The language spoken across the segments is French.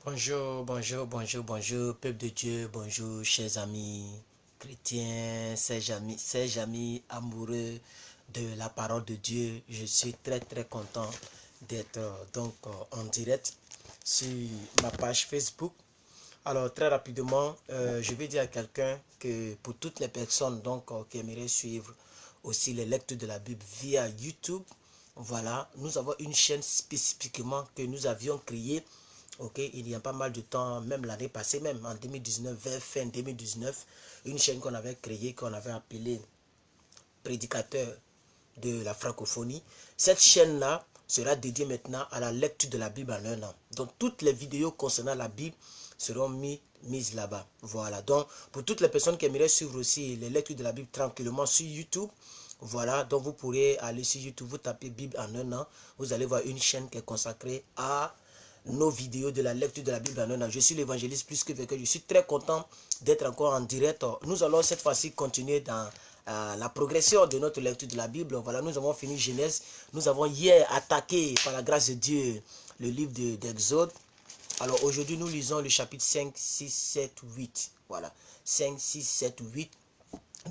Bonjour, bonjour, bonjour, bonjour, peuple de Dieu, bonjour, chers amis chrétiens, chers amis amoureux de la parole de Dieu. Je suis très content d'être en direct sur ma page Facebook. Alors, très rapidement, je vais dire à quelqu'un que pour toutes les personnes qui aimeraient suivre aussi les lectures de la Bible via YouTube, voilà, nous avons une chaîne spécifiquement que nous avions créée. Ok, il y a pas mal de temps, même l'année passée, même en 2019, vers fin 2019, une chaîne qu'on avait créée, qu'on avait appelée Prédicateur de la francophonie. Cette chaîne-là sera dédiée maintenant à la lecture de la Bible en un an. Donc, toutes les vidéos concernant la Bible seront mises là-bas. Voilà. Donc, pour toutes les personnes qui aimeraient suivre aussi les lectures de la Bible tranquillement sur YouTube, voilà. Donc, vous pourrez aller sur YouTube, vous tapez Bible en un an. Vous allez voir une chaîne qui est consacrée à nos vidéos de la lecture de la Bible en un an. Je suis l'évangéliste plus que vainqueur. Je suis très content d'être encore en direct. Nous allons cette fois-ci continuer dans la progression de notre lecture de la Bible. Voilà, nous avons fini Genèse. Nous avons hier attaqué, par la grâce de Dieu, le livre d'Exode. Alors aujourd'hui, nous lisons le chapitre 5, 6, 7, 8. Voilà, 5, 6, 7, 8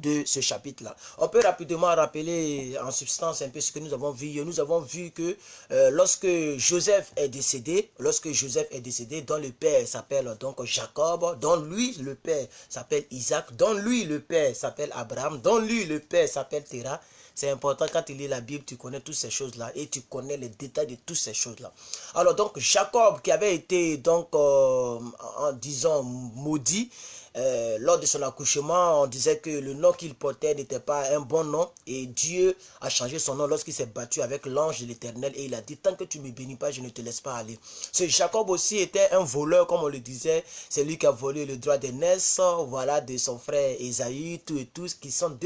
de ce chapitre-là. On peut rapidement rappeler en substance un peu ce que nous avons vu. Nous avons vu que lorsque Joseph est décédé, dont le père s'appelle donc Jacob, dont lui le père s'appelle Isaac, dont lui le père s'appelle Abraham, dont lui le père s'appelle Terah. C'est important quand tu lis la Bible, tu connais toutes ces choses-là et tu connais les détails de toutes ces choses-là. Alors donc Jacob qui avait été en disant maudit, lors de son accouchement, on disait que le nom qu'il portait n'était pas un bon nom et Dieu a changé son nom lorsqu'il s'est battu avec l'ange de l'Éternel et il a dit tant que tu ne me bénis pas, je ne te laisse pas aller. Ce Jacob aussi était un voleur comme on le disait, c'est lui qui a volé le droit d'aînesse, voilà, de son frère Ésaü, tous qui sont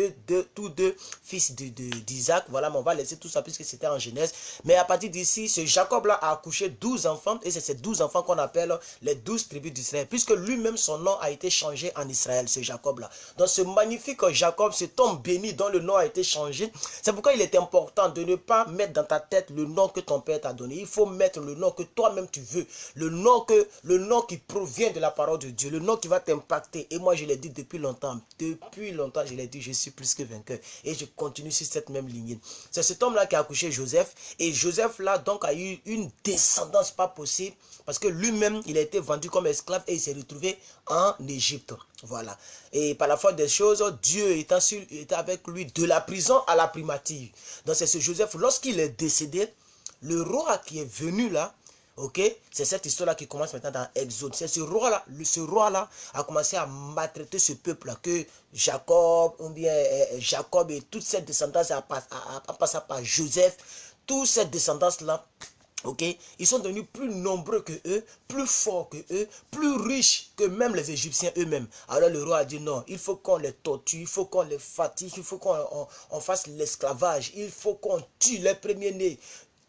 tous deux fils d'Isaac, voilà, mais on va laisser tout ça puisque c'était en Genèse. Mais à partir d'ici, ce Jacob-là a accouché 12 enfants et c'est ces 12 enfants qu'on appelle les 12 tribus d'Israël puisque lui-même son nom a été changé en Israël, ce Jacob-là. Donc ce magnifique Jacob, cet homme béni dont le nom a été changé, c'est pourquoi il est important de ne pas mettre dans ta tête le nom que ton père t'a donné. Il faut mettre le nom que toi-même tu veux, le nom qui provient de la parole de Dieu, le nom qui va t'impacter. Et moi je l'ai dit depuis longtemps je l'ai dit, je suis plus que vainqueur. Et je continue sur cette même lignée. C'est cet homme-là qui a accouché Joseph, et Joseph-là donc a eu une descendance pas possible, parce que lui-même il a été vendu comme esclave et il s'est retrouvé en Égypte. Voilà. Et par la foi des choses, Dieu était avec lui de la prison à la primature. Donc c'est ce Joseph, lorsqu'il est décédé, le roi qui est venu là, ok, c'est cette histoire-là qui commence maintenant dans Exode. C'est ce roi-là a commencé à maltraiter ce peuple-là, que Jacob, Jacob et toute cette descendance a passé par Joseph, toute cette descendance-là. Ok, ils sont devenus plus nombreux que eux, plus forts que eux, plus riches que même les Égyptiens eux-mêmes. Alors le roi a dit non, il faut qu'on les torture, il faut qu'on les fatigue, il faut qu'on fasse l'esclavage, il faut qu'on tue les premiers-nés.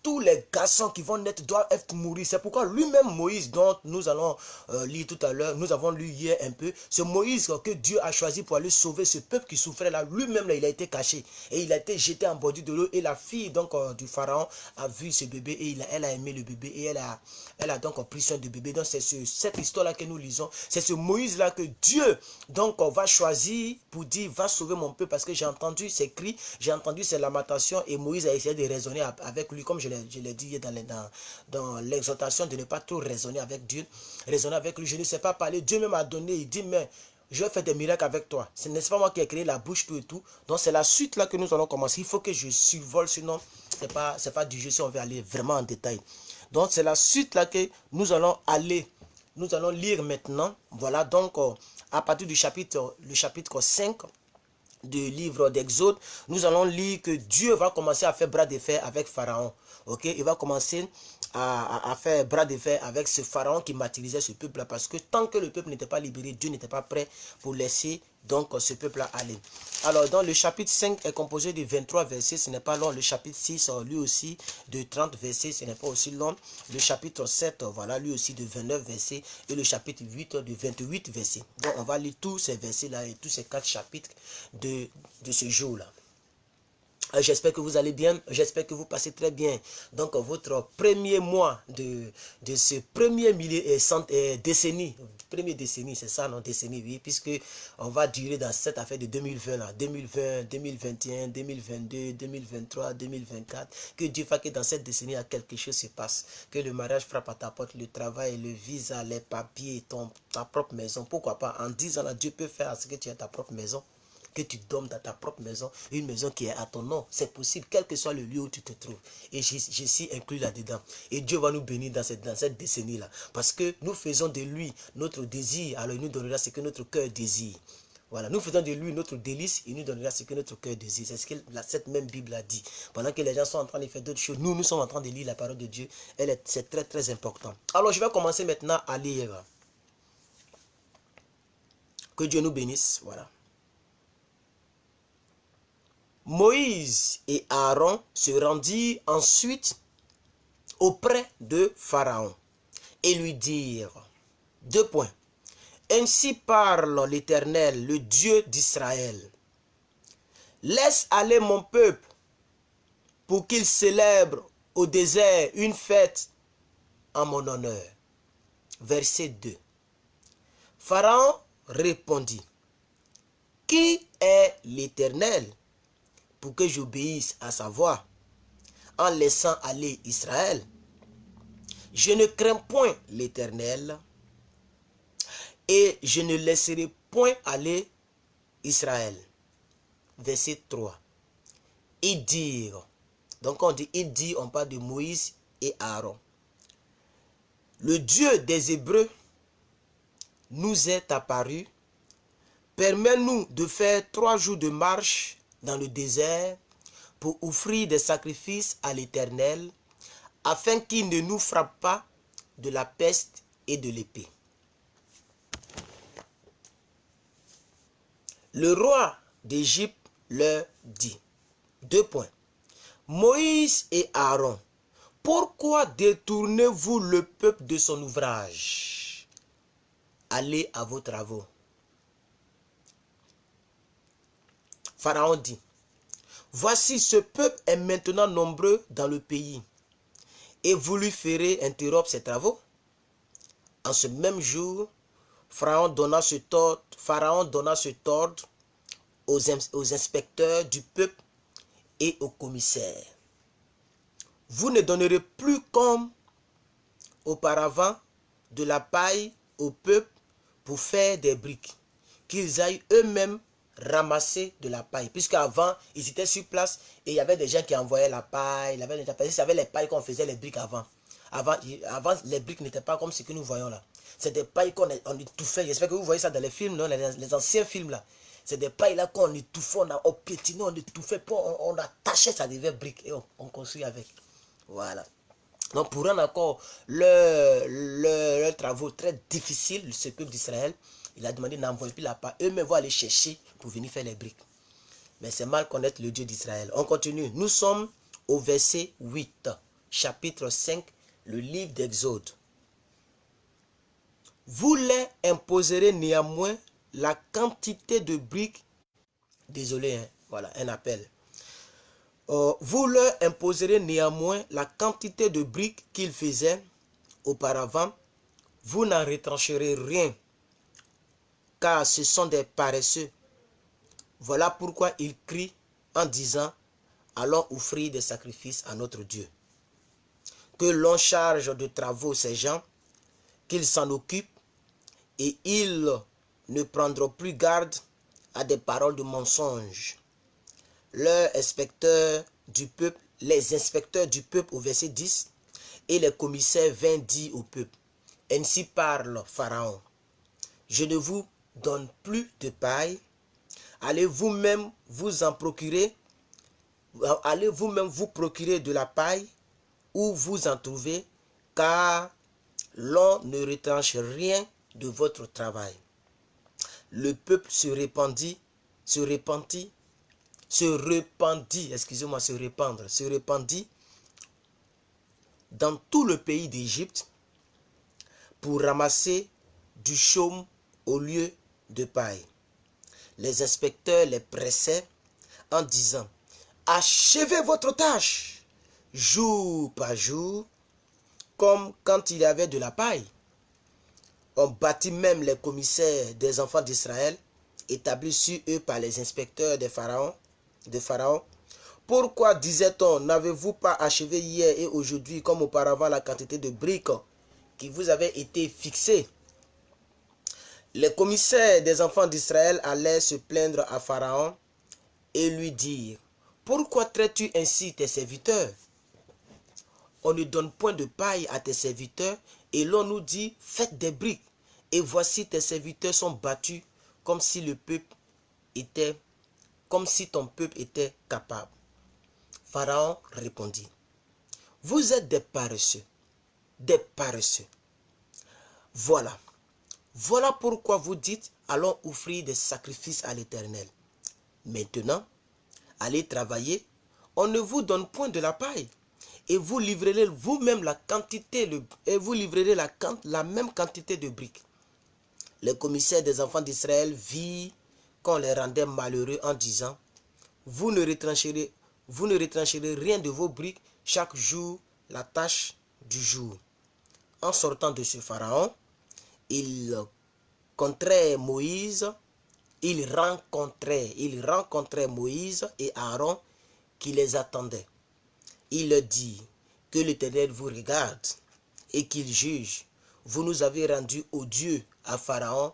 Tous les garçons qui vont naître doivent être mourir. C'est pourquoi lui-même Moïse, dont nous allons lire tout à l'heure, nous avons lu hier un peu, c'est Moïse que Dieu a choisi pour aller sauver ce peuple qui souffrait là. Lui-même là, il a été caché et il a été jeté en bordure de l'eau. Et la fille donc du pharaon a vu ce bébé et elle a aimé le bébé et elle a donc pris soin du bébé. Donc c'est cette histoire-là que nous lisons. C'est ce Moïse-là que Dieu donc va choisir pour dire va sauver mon peuple, parce que j'ai entendu ses cris, j'ai entendu ses lamentations et Moïse a essayé de raisonner avec lui, comme je l'ai dit dans l'exhortation, de ne pas trop raisonner avec Dieu, raisonner avec lui. Je ne sais pas parler. Dieu même a donné, il dit mais je vais faire des miracles avec toi. Ce n'est pas moi qui ai créé la bouche, tout et tout. Donc c'est la suite là que nous allons commencer. Il faut que je survole, sinon c'est pas du jeu si on veut aller vraiment en détail. Donc c'est la suite là que nous allons lire maintenant. Voilà, donc à partir du chapitre 5 du livre d'Exode, nous allons lire que Dieu va commencer à faire bras de fer avec Pharaon. Ok, il va commencer à faire bras de fer avec ce Pharaon qui martyrisait ce peuple-là, parce que tant que le peuple n'était pas libéré, Dieu n'était pas prêt pour laisser donc ce peuple-là aller. Alors, dans le chapitre 5 est composé de 23 versets, ce n'est pas long. Le chapitre 6, lui aussi, de 30 versets, ce n'est pas aussi long. Le chapitre 7, voilà, lui aussi de 29 versets. Et le chapitre 8 de 28 versets. Donc, on va lire tous ces versets-là et tous ces 4 chapitres de ce jour-là. J'espère que vous allez bien, j'espère que vous passez très bien. Donc votre premier mois de ce premier décennie, première décennie, c'est ça, non, décennie, oui, puisque on va durer dans cette affaire de 2020 là, 2020, 2021, 2022, 2023, 2024. Que Dieu fasse que dans cette décennie, quelque chose se passe. Que le mariage frappe à ta porte, le travail, le visa, les papiers, ta propre maison. Pourquoi pas, en 10 ans là, Dieu peut faire ce que tu aies ta propre maison. Que tu dormes dans ta propre maison, une maison qui est à ton nom. C'est possible, quel que soit le lieu où tu te trouves. Et je suis inclus là-dedans. Et Dieu va nous bénir dans cette décennie-là. Parce que nous faisons de lui notre désir, alors il nous donnera ce que notre cœur désire. Voilà, nous faisons de lui notre délice, il nous donnera ce que notre cœur désire. C'est ce que cette même Bible a dit. Pendant que les gens sont en train de faire d'autres choses, nous sommes en train de lire la parole de Dieu. C'est très très important. Alors je vais commencer maintenant à lire. Que Dieu nous bénisse. Voilà. Moïse et Aaron se rendirent ensuite auprès de Pharaon et lui dirent, 2 points, ainsi parle l'Éternel, le Dieu d'Israël. Laisse aller mon peuple pour qu'il célèbre au désert une fête en mon honneur. Verset 2. Pharaon répondit, qui est l'Éternel pour que j'obéisse à sa voix, en laissant aller Israël? Je ne crains point l'Éternel, et je ne laisserai point aller Israël. Verset 3. Ils dirent, donc on dit, ils dit, on parle de Moïse et Aaron. Le Dieu des Hébreux nous est apparu, permets-nous de faire 3 jours de marche dans le désert pour offrir des sacrifices à l'Éternel, afin qu'il ne nous frappe pas de la peste et de l'épée. Le roi d'Égypte leur dit, 2 points, Moïse et Aaron, pourquoi détournez-vous le peuple de son ouvrage? Allez à vos travaux. Pharaon dit, voici ce peuple est maintenant nombreux dans le pays, et vous lui ferez interrompre ses travaux. En ce même jour, Pharaon donna cet ordre aux inspecteurs du peuple et aux commissaires. Vous ne donnerez plus comme auparavant de la paille au peuple pour faire des briques, qu'ils aillent eux-mêmes ramasser de la paille. Puisqu'avant, ils étaient sur place et il y avait des gens qui envoyaient la paille. Il y avait les pailles qu'on faisait les briques avant. Avant, les briques n'étaient pas comme ce que nous voyons là. C'est des pailles qu'on étouffait. J'espère que vous voyez ça dans les films, non? Les anciens films là. C'est des pailles là qu'on étouffait, on piétinait, on étouffait, on attachait, ça devait briques et on construit avec. Voilà. Donc pour rendre encore leurs travaux très difficiles, ce peuple d'Israël, il a demandé n'envoyer plus la paille. Eux-mêmes vont aller chercher pour venir faire les briques. Mais c'est mal connaître le Dieu d'Israël. On continue. Nous sommes au verset 8, chapitre 5, le livre d'Exode. Vous les imposerez néanmoins la quantité de briques. Désolé, hein, voilà, un appel. Vous leur imposerez néanmoins la quantité de briques qu'ils faisaient auparavant. Vous n'en retrancherez rien, car ce sont des paresseux. Voilà pourquoi ils crient en disant, allons offrir des sacrifices à notre Dieu. Que l'on charge de travaux ces gens, qu'ils s'en occupent, et ils ne prendront plus garde à des paroles de mensonge. Les inspecteurs du peuple au verset 10, et les commissaires vinrent dire au peuple, ainsi parle Pharaon, je ne vous donne plus de paille, allez vous-même vous en procurer, allez vous-même vous procurer de la paille où vous en trouvez, car l'on ne retranche rien de votre travail. Le peuple se répandit dans tout le pays d'Égypte pour ramasser du chaume au lieu de paille. Les inspecteurs les pressaient en disant, achevez votre tâche, jour par jour, comme quand il y avait de la paille. On bâtit même les commissaires des enfants d'Israël, établis sur eux par les inspecteurs de Pharaon. Pourquoi, disait-on, n'avez-vous pas achevé hier et aujourd'hui comme auparavant la quantité de briques qui vous avait été fixée? Les commissaires des enfants d'Israël allaient se plaindre à Pharaon et lui dire: pourquoi traites-tu ainsi tes serviteurs? On ne donne point de paille à tes serviteurs et l'on nous dit: faites des briques. Et voici tes serviteurs sont battus comme si ton peuple était capable. Pharaon répondit: vous êtes des paresseux, des paresseux. Voilà pourquoi vous dites: allons offrir des sacrifices à l'Éternel. Maintenant, allez travailler, on ne vous donne point de la paille, et vous livrerez vous-même la même quantité de briques. Les commissaires des enfants d'Israël virent qu'on les rendait malheureux en disant: vous ne retrancherez rien de vos briques, chaque jour la tâche du jour. En sortant de ce Pharaon, il rencontrait Moïse et Aaron qui les attendaient. Il leur dit: que l'Éternel vous regarde et qu'il juge. Vous nous avez rendus odieux à Pharaon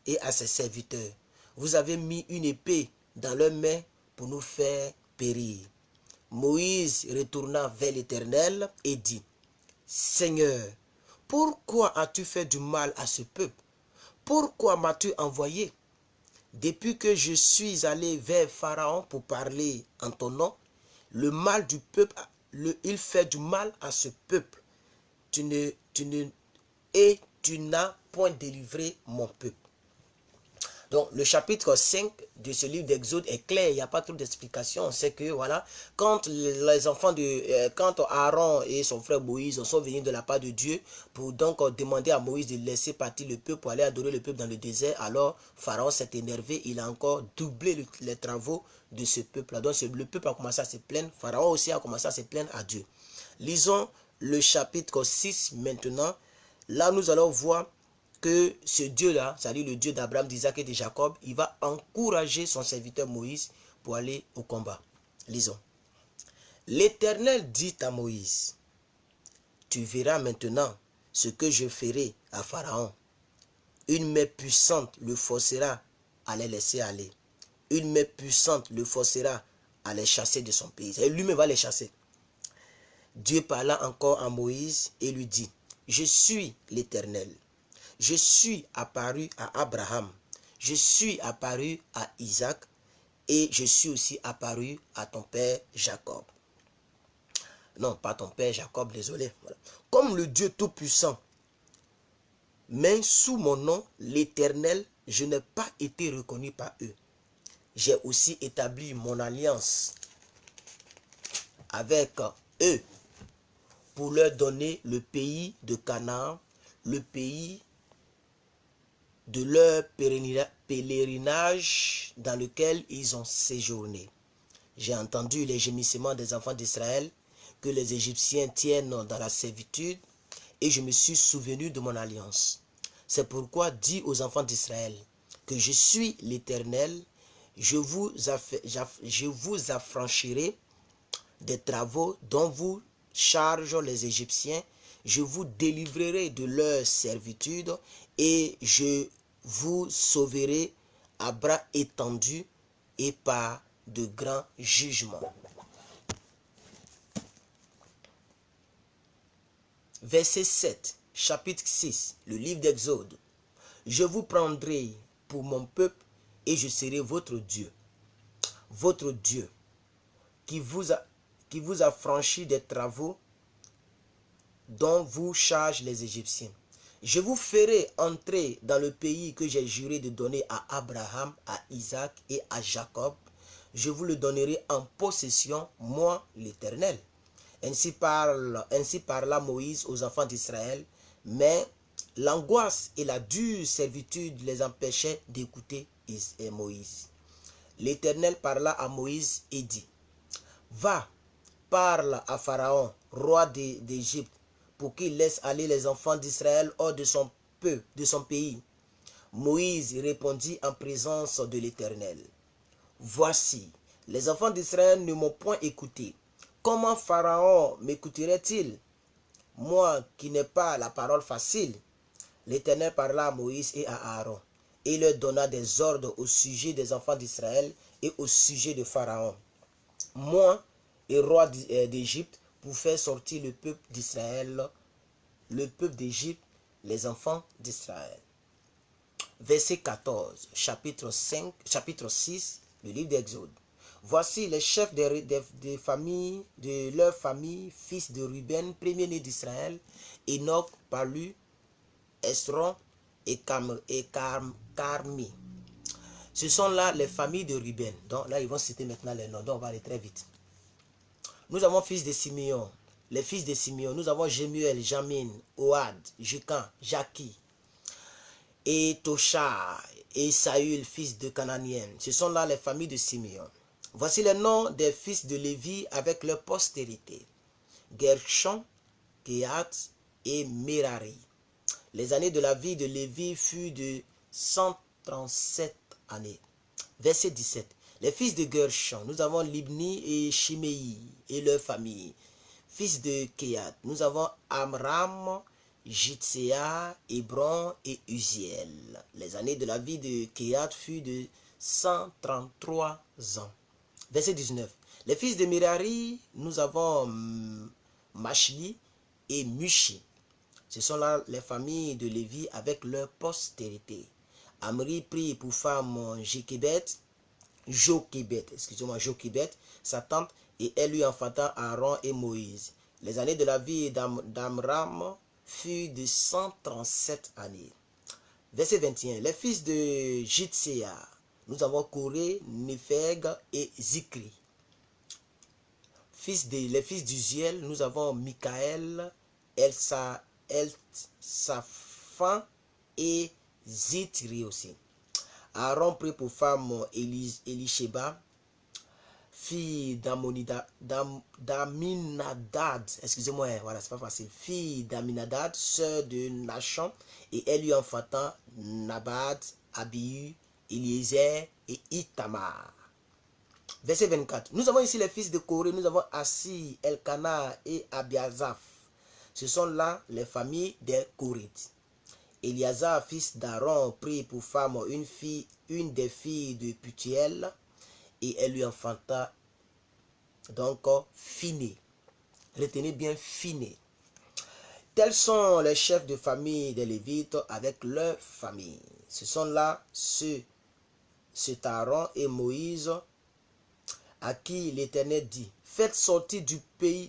et à ses serviteurs. Vous avez mis une épée dans leurs mains pour nous faire périr. Moïse retourna vers l'Éternel et dit: Seigneur, pourquoi as-tu fait du mal à ce peuple? Pourquoi m'as-tu envoyé? Depuis que je suis allé vers Pharaon pour parler en ton nom, il fait du mal à ce peuple. Tu n'as point délivré mon peuple. Donc le chapitre 5 de ce livre d'Exode est clair, il n'y a pas trop d'explications. C'est que voilà, quand Aaron et son frère Moïse sont venus de la part de Dieu pour donc demander à Moïse de laisser partir le peuple pour aller adorer le peuple dans le désert, alors Pharaon s'est énervé, il a encore doublé les travaux de ce peuple. Donc le peuple a commencé à se plaindre, Pharaon aussi a commencé à se plaindre à Dieu. Lisons le chapitre 6 maintenant. Là nous allons voir que ce Dieu-là, c'est-à-dire le Dieu d'Abraham, d'Isaac et de Jacob, il va encourager son serviteur Moïse pour aller au combat. Lisons. L'Éternel dit à Moïse: tu verras maintenant ce que je ferai à Pharaon. Une main puissante le forcera à les laisser aller. Une main puissante le forcera à les chasser de son pays. Et lui-même va les chasser. Dieu parla encore à Moïse et lui dit: je suis l'Éternel. Je suis apparu à Abraham, je suis apparu à Isaac et je suis aussi apparu à ton père Jacob. Non, pas ton père Jacob, désolé. Voilà. Comme le Dieu Tout-Puissant, mais sous mon nom, l'Éternel, je n'ai pas été reconnu par eux. J'ai aussi établi mon alliance avec eux pour leur donner le pays de Canaan, le pays de leur pèlerinage dans lequel ils ont séjourné. J'ai entendu les gémissements des enfants d'Israël que les Égyptiens tiennent dans la servitude et je me suis souvenu de mon alliance. C'est pourquoi dis aux enfants d'Israël que je suis l'Éternel, je vous affranchirai des travaux dont vous chargent les Égyptiens, je vous délivrerai de leur servitude et je vous sauverai à bras étendus et par de grands jugements. Verset 7, chapitre 6, le livre d'Exode. Je vous prendrai pour mon peuple et je serai votre Dieu qui vous affranchit des travaux dont vous chargent les Égyptiens. Je vous ferai entrer dans le pays que j'ai juré de donner à Abraham, à Isaac et à Jacob. Je vous le donnerai en possession, moi l'Éternel. Ainsi parla Moïse aux enfants d'Israël, mais l'angoisse et la dure servitude les empêchaient d'écouter Moïse. L'Éternel parla à Moïse et dit: Va, parle à Pharaon, roi d'Égypte, pour qu'il laisse aller les enfants d'Israël hors de son peuple, de son pays. Moïse répondit en présence de l'Éternel. Voici, les enfants d'Israël ne m'ont point écouté. Comment Pharaon m'écouterait-il, moi qui n'ai pas la parole facile? L'Éternel parla à Moïse et à Aaron, et leur donna des ordres au sujet des enfants d'Israël et au sujet de Pharaon. Moi, et roi d'Égypte, pour faire sortir le peuple d'Israël, le peuple d'Égypte, les enfants d'Israël. Verset 14, chapitre 6, le livre d'Exode. Voici les chefs des familles, de leur famille, fils de Ruben, premier-né d'Israël, Enoch, Palu, Esron et Carmi. Ce sont là les familles de Ruben. Donc là, ils vont citer maintenant les noms. Donc on va aller très vite. Nous avons fils de Simeon. Les fils de Simeon, nous avons Jemuel, Jamin, Ohad, Jukan, Jaki, et Tosha, et Saül, fils de Cananien. Ce sont là les familles de Simeon. Voici les noms des fils de Lévi avec leur postérité. Gershon, Kehat et Merari. Les années de la vie de Lévi furent de 137 années. Verset 17. Les fils de Gershon, nous avons Libni et Shimei et leur famille. Fils de Kehat, nous avons Amram, Jitsea, Hébron et Uziel. Les années de la vie de Kehat furent de 133 ans. Verset 19. Les fils de Merari, nous avons Mashli et Mushi. Ce sont là les familles de Lévi avec leur postérité. Amri prit pour femme Jochebed, sa tante, et elle lui enfanta Aaron et Moïse. Les années de la vie d'Amram furent de 137 années. Verset 21. Les fils de Jitsea, nous avons Coré, Népheg et Zikri. Les fils d'Uziel, nous avons Michaël, Elsaphan et Zithri aussi. Aaron prit pour femme Elisheba, fille d'Aminadad, excusez-moi, voilà, c'est pas facile, fille d'Aminadad, sœur de Nachan, et elle lui enfanta Nabad, Abihu, Eliezer et Itamar. Verset 24. Nous avons ici les fils de Coré, nous avons Assi, Elkana et Abiazaph. Ce sont là les familles des Corites. Eliazar, fils d'Aaron, prit pour femme une des filles de Putiel, et elle lui enfanta donc Phiné. Retenez bien Phiné. Tels sont les chefs de famille des Lévites avec leur famille. Ce sont là ceux Aaron et Moïse à qui l'Éternel dit: faites sortir du pays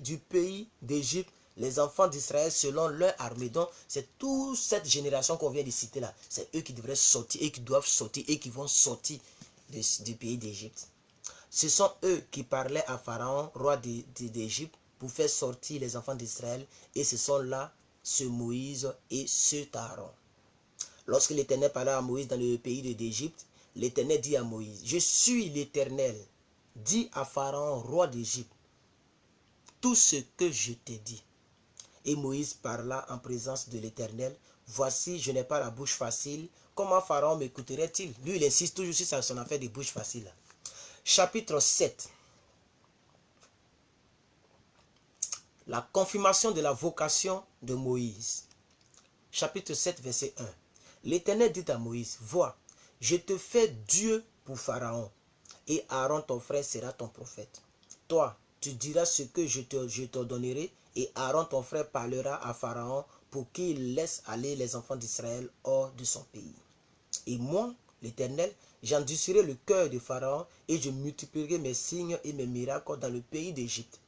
d'Égypte les enfants d'Israël selon leur armée. Donc, c'est toute cette génération qu'on vient de citer là. C'est eux qui devraient sortir et qui doivent sortir et qui vont sortir du pays d'Égypte. Ce sont eux qui parlaient à Pharaon, roi d'Égypte, pour faire sortir les enfants d'Israël. Et ce sont là ce Moïse et ce Aaron. Lorsque l'Éternel parlait à Moïse dans le pays d'Égypte, l'Éternel dit à Moïse: je suis l'Éternel. Dis à Pharaon, roi d'Égypte, tout ce que je t'ai dit. Et Moïse parla en présence de l'Éternel. Voici, je n'ai pas la bouche facile. Comment Pharaon m'écouterait-il? Lui, il insiste toujours sur son affaire de bouche facile. Chapitre 7. La confirmation de la vocation de Moïse. Chapitre 7, verset 1. L'Éternel dit à Moïse: vois, je te fais Dieu pour Pharaon, et Aaron ton frère sera ton prophète. Toi, tu diras ce que je t'ordonnerai, et Aaron ton frère parlera à Pharaon pour qu'il laisse aller les enfants d'Israël hors de son pays. Et moi, l'Éternel, j'endurcirai le cœur de Pharaon, et je multiplierai mes signes et mes miracles dans le pays d'Égypte.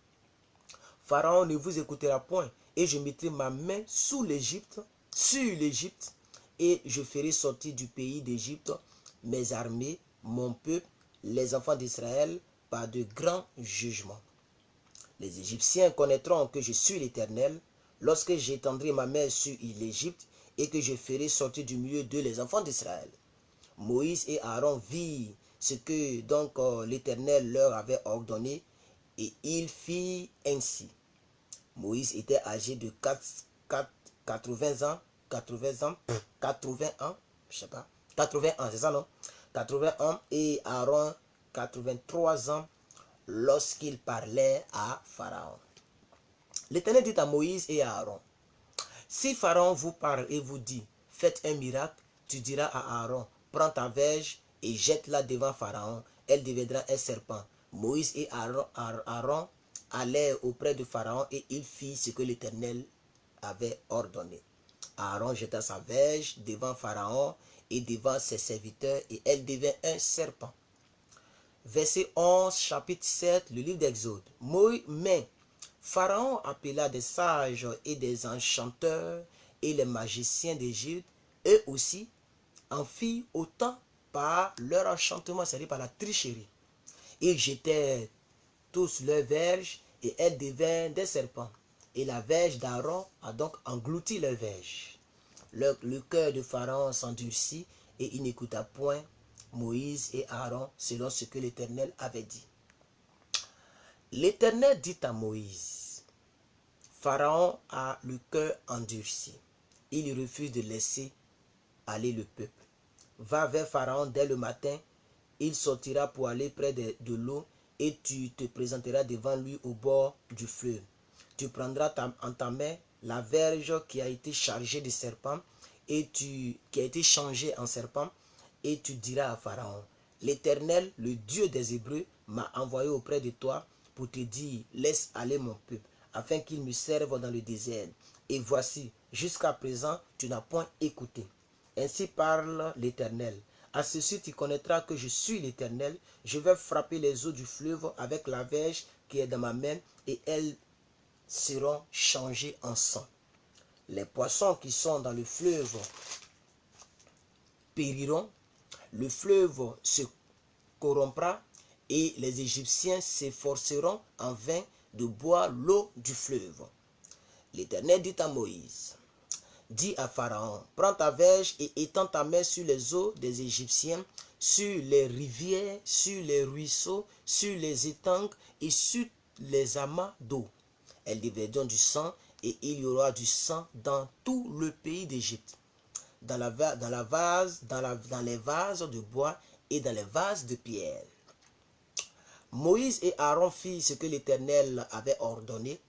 Pharaon ne vous écoutera point, et je mettrai ma main sur l'Égypte, et je ferai sortir du pays d'Égypte mes armées, mon peuple, les enfants d'Israël, par de grands jugements. Les Égyptiens connaîtront que je suis l'Éternel, lorsque j'étendrai ma main sur l'Égypte, et que je ferai sortir du milieu d'eux les enfants d'Israël. Moïse et Aaron virent ce que donc l'Éternel leur avait ordonné, Et il fit ainsi. Moïse était âgé de 80 ans, 80 ans, je sais pas, 80 ans, c'est ça non? 80 ans et Aaron 83 ans lorsqu'il parlait à Pharaon. L'Éternel dit à Moïse et à Aaron, si Pharaon vous parle et vous dit, faites un miracle, tu diras à Aaron, prends ta verge et jette-la devant Pharaon, elle deviendra un serpent. Moïse et Aaron allèrent auprès de Pharaon et il fit ce que l'Éternel avait ordonné. Aaron jeta sa verge devant Pharaon et devant ses serviteurs et elle devint un serpent. Verset 11, chapitre 7, le livre d'Exode. Mais Pharaon appela des sages et des enchanteurs et les magiciens d'Égypte, eux aussi en firent autant par leur enchantement, c'est-à-dire par la tricherie. Ils jetaient tous leurs verges et elles devinrent des serpents. Et la verge d'Aaron a donc englouti leur verge. Le cœur de Pharaon s'endurcit et il n'écouta point Moïse et Aaron selon ce que l'Éternel avait dit. L'Éternel dit à Moïse, Pharaon a le cœur endurci. Il refuse de laisser aller le peuple. Va vers Pharaon dès le matin. Il sortira pour aller près de l'eau et tu te présenteras devant lui au bord du fleuve. Tu prendras en ta main la verge qui a été chargée de serpents et qui a été changée en serpent et tu diras à Pharaon, l'Éternel, le Dieu des Hébreux, m'a envoyé auprès de toi pour te dire, laisse aller mon peuple, afin qu'il me serve dans le désert. Et voici, jusqu'à présent, tu n'as point écouté. Ainsi parle l'Éternel. À ceci, tu connaîtras que je suis l'Éternel. Je vais frapper les eaux du fleuve avec la verge qui est dans ma main et elles seront changées en sang. Les poissons qui sont dans le fleuve périront. Le fleuve se corrompra et les Égyptiens s'efforceront en vain de boire l'eau du fleuve. L'Éternel dit à Moïse, dis à Pharaon, prends ta verge et étends ta main sur les eaux des Égyptiens, sur les rivières, sur les ruisseaux, sur les étangs et sur les amas d'eau. Elles deviendront du sang et il y aura du sang dans tout le pays d'Égypte, dans les vases de bois et dans les vases de pierre. Moïse et Aaron firent ce que l'Éternel avait ordonné.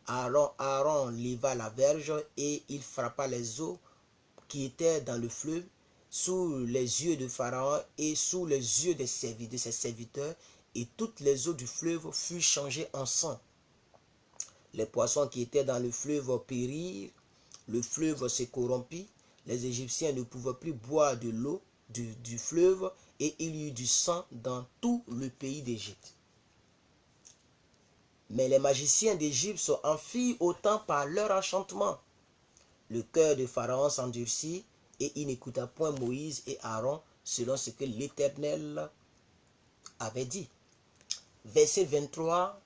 Aaron leva la verge et il frappa les eaux qui étaient dans le fleuve sous les yeux de Pharaon et sous les yeux de ses serviteurs, et toutes les eaux du fleuve furent changées en sang. Les poissons qui étaient dans le fleuve périrent, le fleuve se corrompit, les Égyptiens ne pouvaient plus boire de l'eau du fleuve et il y eut du sang dans tout le pays d'Égypte. Mais les magiciens d'Égypte en firent autant par leur enchantement. Le cœur de Pharaon s'endurcit et il n'écouta point Moïse et Aaron selon ce que l'Éternel avait dit. Verset 23,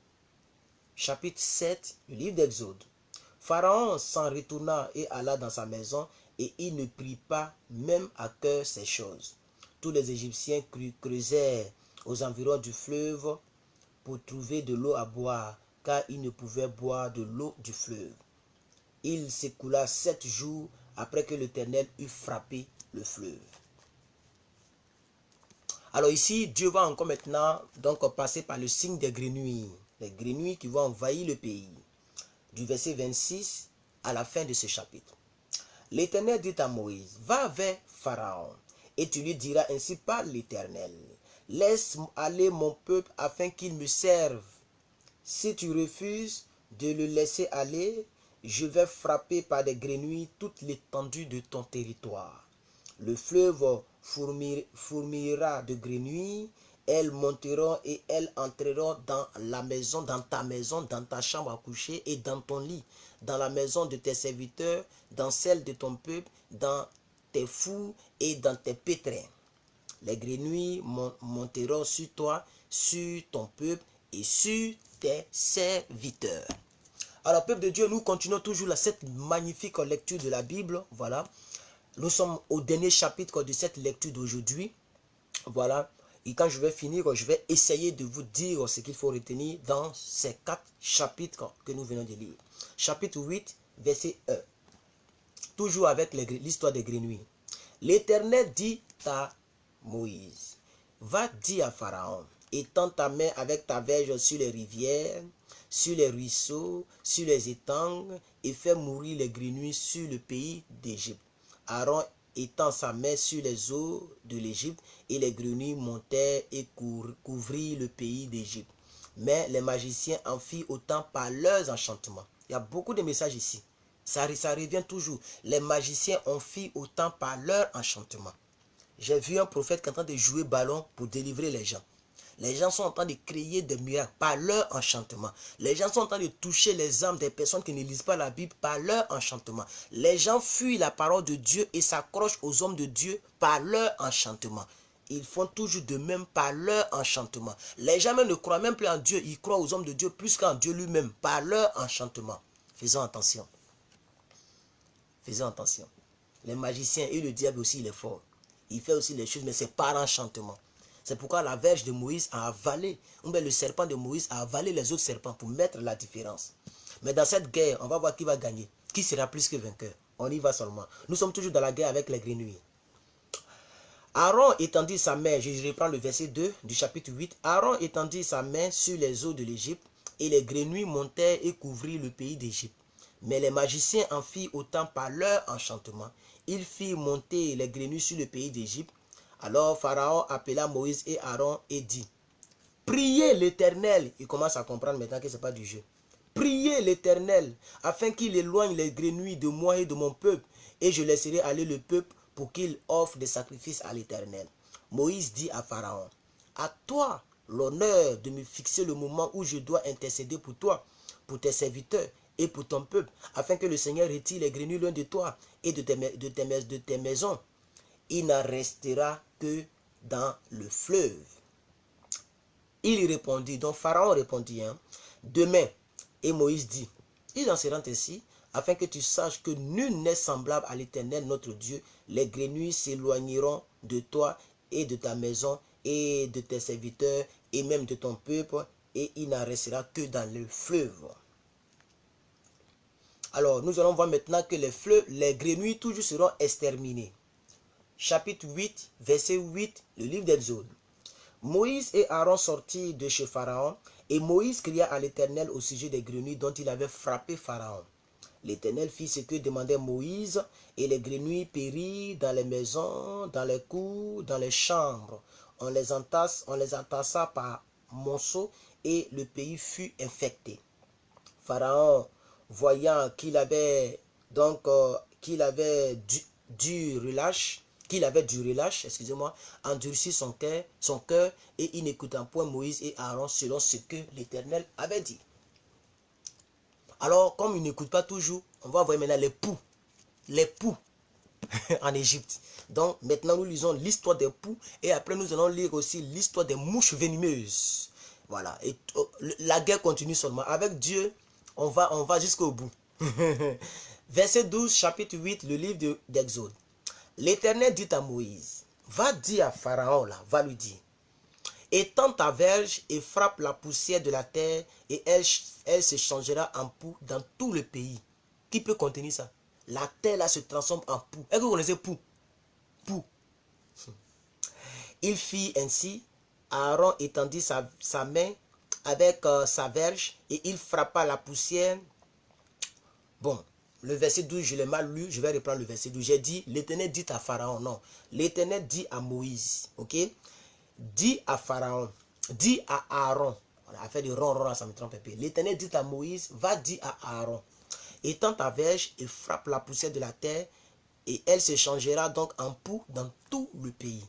chapitre 7, le livre d'Exode. Pharaon s'en retourna et alla dans sa maison et il ne prit pas même à cœur ces choses. Tous les Égyptiens creusèrent aux environs du fleuve pour trouver de l'eau à boire, car ils ne pouvaient boire de l'eau du fleuve. Il s'écoula 7 jours après que l'Éternel eut frappé le fleuve. Alors ici, Dieu va encore maintenant donc passer par le signe des grenouilles. Les grenouilles qui vont envahir le pays. Du verset 26 à la fin de ce chapitre. L'Éternel dit à Moïse, va vers Pharaon et tu lui diras, ainsi parle l'Éternel. Laisse aller mon peuple afin qu'il me serve. Si tu refuses de le laisser aller, je vais frapper par des grenouilles toute l'étendue de ton territoire. Le fleuve fourmillera de grenouilles, elles monteront et elles entreront dans la maison, dans ta chambre à coucher et dans ton lit, dans la maison de tes serviteurs, dans celle de ton peuple, dans tes fours et dans tes pétrins. Les grenouilles monteront sur toi, sur ton peuple et sur tes serviteurs. Alors, peuple de Dieu, nous continuons toujours cette magnifique lecture de la Bible. Voilà. Nous sommes au dernier chapitre de cette lecture d'aujourd'hui. Voilà. Et quand je vais finir, je vais essayer de vous dire ce qu'il faut retenir dans ces 4 chapitres que nous venons de lire. Chapitre 8, verset 1. Toujours avec l'histoire des grenouilles. L'Éternel dit à Moïse, va dire à Pharaon, étends ta main avec ta verge sur les rivières, sur les ruisseaux, sur les étangs, et fais mourir les grenouilles sur le pays d'Égypte. Aaron étend sa main sur les eaux de l'Égypte, et les grenouilles montèrent et couvrirent le pays d'Égypte. Mais les magiciens en firent autant par leurs enchantements. Il y a beaucoup de messages ici. Ça revient toujours. Les magiciens ont fait autant par leur enchantement. J'ai vu un prophète qui est en train de jouer ballon pour délivrer les gens. Les gens sont en train de créer des miracles par leur enchantement. Les gens sont en train de toucher les âmes des personnes qui ne lisent pas la Bible par leur enchantement. Les gens fuient la parole de Dieu et s'accrochent aux hommes de Dieu par leur enchantement. Ils font toujours de même par leur enchantement. Les gens même ne croient même plus en Dieu. Ils croient aux hommes de Dieu plus qu'en Dieu lui-même par leur enchantement. Faisons attention. Faisons attention. Les magiciens et le diable aussi, il est fort. Il fait aussi les choses, mais c'est par enchantement. C'est pourquoi la verge de Moïse a avalé, ou bien le serpent de Moïse a avalé les autres serpents pour mettre la différence. Mais dans cette guerre, on va voir qui va gagner. Qui sera plus que vainqueur. On y va seulement. Nous sommes toujours dans la guerre avec les grenouilles. Aaron étendit sa main, je reprends le verset 2 du chapitre 8. Aaron étendit sa main sur les eaux de l'Égypte, et les grenouilles montèrent et couvrirent le pays d'Égypte. Mais les magiciens en firent autant par leur enchantement. Ils firent monter les grenouilles sur le pays d'Égypte. Alors Pharaon appela Moïse et Aaron et dit, priez l'Éternel. Il commence à comprendre maintenant que ce n'est pas du jeu. Priez l'Éternel afin qu'il éloigne les grenouilles de moi et de mon peuple. Et je laisserai aller le peuple pour qu'il offre des sacrifices à l'Éternel. Moïse dit à Pharaon, à toi l'honneur de me fixer le moment où je dois intercéder pour toi, pour tes serviteurs et pour ton peuple, afin que le Seigneur retire les grenouilles loin de toi et de tes maisons. Il n'en restera que dans le fleuve. Il répondit, donc Pharaon répondit, demain. Et Moïse dit, il en sera ainsi, afin que tu saches que nul n'est semblable à l'Éternel notre Dieu. Les grenouilles s'éloigneront de toi et de ta maison et de tes serviteurs et même de ton peuple, et il n'en restera que dans le fleuve. Alors, nous allons voir maintenant que les grenouilles toujours seront exterminées. Chapitre 8, verset 8, le livre d'Exode. Moïse et Aaron sortirent de chez Pharaon, et Moïse cria à l'Éternel au sujet des grenouilles dont il avait frappé Pharaon. L'Éternel fit ce que demandait Moïse, et les grenouilles périrent dans les maisons, dans les cours, dans les chambres. On les entassa par monceaux, et le pays fut infecté. Pharaon, voyant qu'il avait du relâche, endurci son cœur, et il n'écouta point Moïse et Aaron selon ce que l'Éternel avait dit. Alors, comme il n'écoute pas toujours, on va voir maintenant les poux en Égypte. Donc, maintenant, nous lisons l'histoire des poux, et après, nous allons lire aussi l'histoire des mouches venimeuses. Voilà, et la guerre continue seulement. Avec Dieu, on va jusqu'au bout. Verset 12, chapitre 8, le livre d'Exode. L'Éternel dit à Moïse, va dire à Pharaon, là, va lui dire, étends ta verge et frappe la poussière de la terre, et elle se changera en poux dans tout le pays. Qui peut contenir ça? La terre là se transforme en poux. Est-ce que vous connaissez poux? Poux. Il fit ainsi. Aaron étendit sa main avec sa verge, et il frappa la poussière. Bon, le verset 12, je l'ai mal lu, je vais reprendre le verset 12. J'ai dit, l'Éternel dit à Pharaon, non. L'Éternel dit à Moïse, ok? Dit à Pharaon, dit à Aaron. On a fait du ron, ça me trompe un peu. L'Éternel dit à Moïse, va dire à Aaron, étends ta verge et frappe la poussière de la terre, et elle se changera donc en poux dans tout le pays.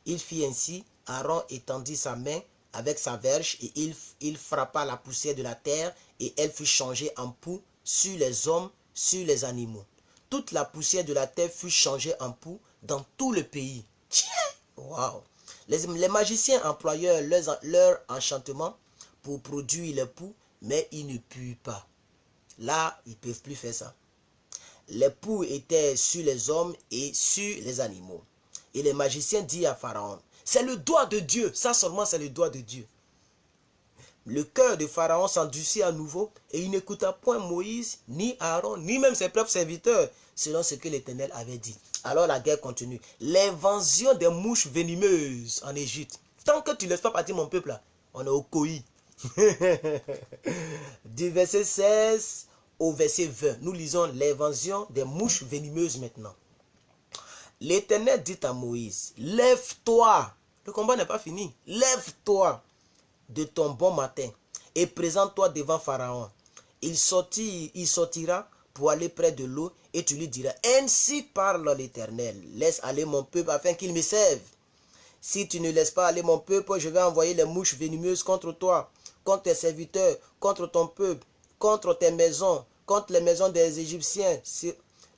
Il fit ainsi. Aaron étendit sa main avec sa verge, et il frappa la poussière de la terre, et elle fut changée en poux sur les hommes, sur les animaux. Toute la poussière de la terre fut changée en poux dans tout le pays. Waouh! Les magiciens employèrent leur enchantement pour produire les poux, mais ils ne puent pas. Là, ils ne peuvent plus faire ça. Les poux étaient sur les hommes et sur les animaux. Et les magiciens dirent à Pharaon, C'est le doigt de Dieu. Ça seulement, c'est le doigt de Dieu. Le cœur de Pharaon s'endurcit à nouveau et il n'écouta point Moïse, ni Aaron, ni même ses propres serviteurs, selon ce que l'Éternel avait dit. Alors la guerre continue. L'invasion des mouches venimeuses en Égypte. Tant que tu ne laisses pas partir mon peuple, là, on est au coï. Du verset 16 au verset 20, nous lisons l'invasion des mouches venimeuses maintenant. L'Éternel dit à Moïse, lève-toi. Le combat n'est pas fini. Lève-toi de ton bon matin et présente-toi devant Pharaon. Il sortira pour aller près de l'eau et tu lui diras, ainsi parle l'Éternel, laisse aller mon peuple afin qu'il me serve. Si tu ne laisses pas aller mon peuple, je vais envoyer les mouches venimeuses contre toi, contre tes serviteurs, contre ton peuple, contre tes maisons, contre les maisons des Égyptiens.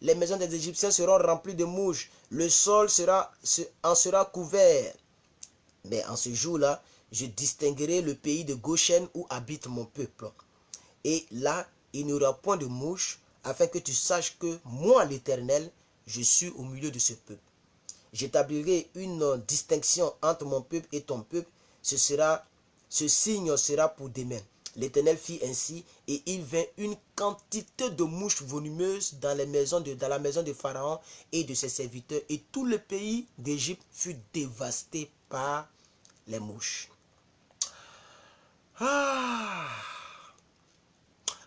Les maisons des Égyptiens seront remplies de mouches, le sol en sera couvert. Mais en ce jour-là, je distinguerai le pays de Goshen où habite mon peuple. Et là, il n'y aura point de mouches, afin que tu saches que moi, l'Éternel, je suis au milieu de ce peuple. J'établirai une distinction entre mon peuple et ton peuple. Ce signe sera pour demain. L'Éternel fit ainsi, et il vint une quantité de mouches venimeuses dans la maison de Pharaon et de ses serviteurs, et tout le pays d'Égypte fut dévasté par les mouches.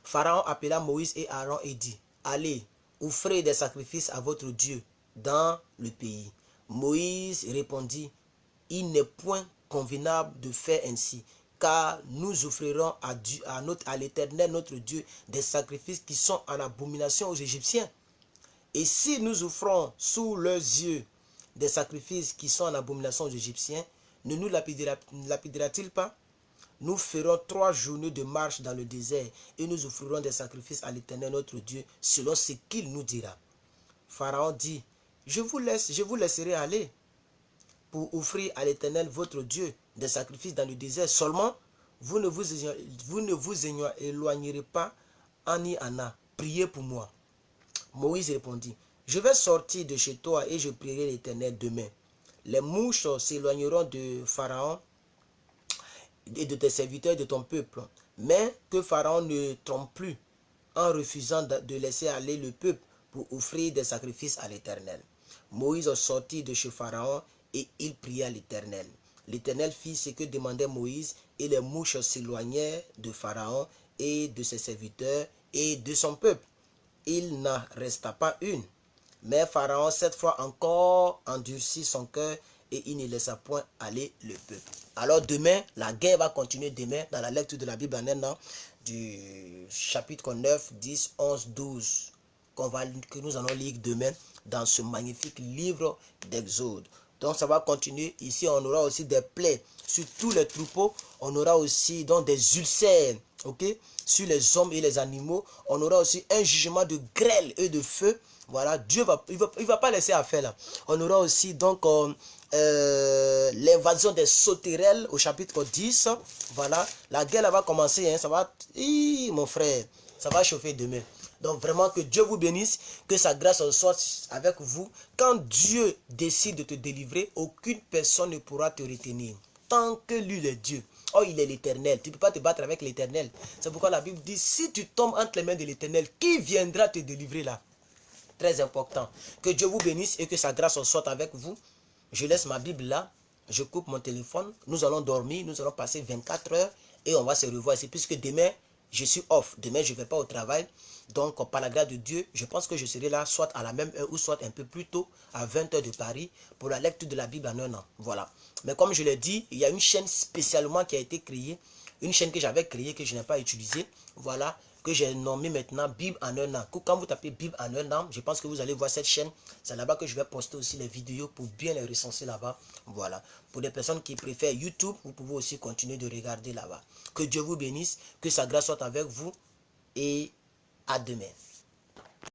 Pharaon appela Moïse et Aaron et dit, allez, offrez des sacrifices à votre Dieu dans le pays. Moïse répondit, il n'est point convenable de faire ainsi, car nous offrirons à l'Éternel notre Dieu des sacrifices qui sont en abomination aux Égyptiens. Et si nous offrons sous leurs yeux des sacrifices qui sont en abomination aux Égyptiens, ne nous lapidera-t-il pas? Nous ferons 3 journées de marche dans le désert et nous offrirons des sacrifices à l'Éternel notre Dieu selon ce qu'il nous dira. Pharaon dit, je vous laisserai aller pour offrir à l'Éternel votre Dieu des sacrifices dans le désert. Seulement, vous ne vous éloignerez pas en Anna. Priez pour moi. Moïse répondit, je vais sortir de chez toi et je prierai l'Éternel demain. Les mouches s'éloigneront de Pharaon et de tes serviteurs et de ton peuple. Mais que Pharaon ne trompe plus en refusant de laisser aller le peuple pour offrir des sacrifices à l'Éternel. Moïse sortit de chez Pharaon et il pria l'Éternel. L'Éternel fit ce que demandait Moïse et les mouches s'éloignèrent de Pharaon et de ses serviteurs et de son peuple. Il n'en resta pas une. Mais Pharaon, cette fois encore, endurcit son cœur et il ne laissa point aller le peuple. Alors demain, la guerre va continuer demain dans la lecture de la Bible en un an, du chapitre 9, 10, 11, 12, que nous allons lire demain dans ce magnifique livre d'Exode. Donc ça va continuer. Ici, on aura aussi des plaies sur tous les troupeaux. On aura aussi donc des ulcères, ok, sur les hommes et les animaux. On aura aussi un jugement de grêle et de feu. Voilà, Dieu il va pas laisser à faire là. On aura aussi donc l'invasion des sauterelles au chapitre 10. Voilà, la guerre va commencer. Hein, ça va, mon frère, ça va chauffer demain. Donc vraiment que Dieu vous bénisse, que sa grâce soit avec vous. Quand Dieu décide de te délivrer, aucune personne ne pourra te retenir. Tant que lui est Dieu. Oh, il est l'Éternel. Tu ne peux pas te battre avec l'Éternel. C'est pourquoi la Bible dit, si tu tombes entre les mains de l'Éternel, qui viendra te délivrer là? Très important. Que Dieu vous bénisse et que sa grâce soit avec vous. Je laisse ma Bible là. Je coupe mon téléphone. Nous allons dormir. Nous allons passer 24 heures et on va se revoir ici. Puisque demain, je suis off. Demain, je ne vais pas au travail. Donc, par la grâce de Dieu, je pense que je serai là soit à la même heure ou soit un peu plus tôt, à 20 h de Paris, pour la lecture de la Bible en un an. Voilà. Mais comme je l'ai dit, il y a une chaîne spécialement qui a été créée. Une chaîne que j'avais créée, que je n'ai pas utilisée. Voilà. Que j'ai nommé maintenant Bible en un an. Quand vous tapez Bible en un an, je pense que vous allez voir cette chaîne. C'est là-bas que je vais poster aussi les vidéos pour bien les recenser là-bas. Voilà. Pour les personnes qui préfèrent YouTube, vous pouvez aussi continuer de regarder là-bas. Que Dieu vous bénisse, que sa grâce soit avec vous et à demain.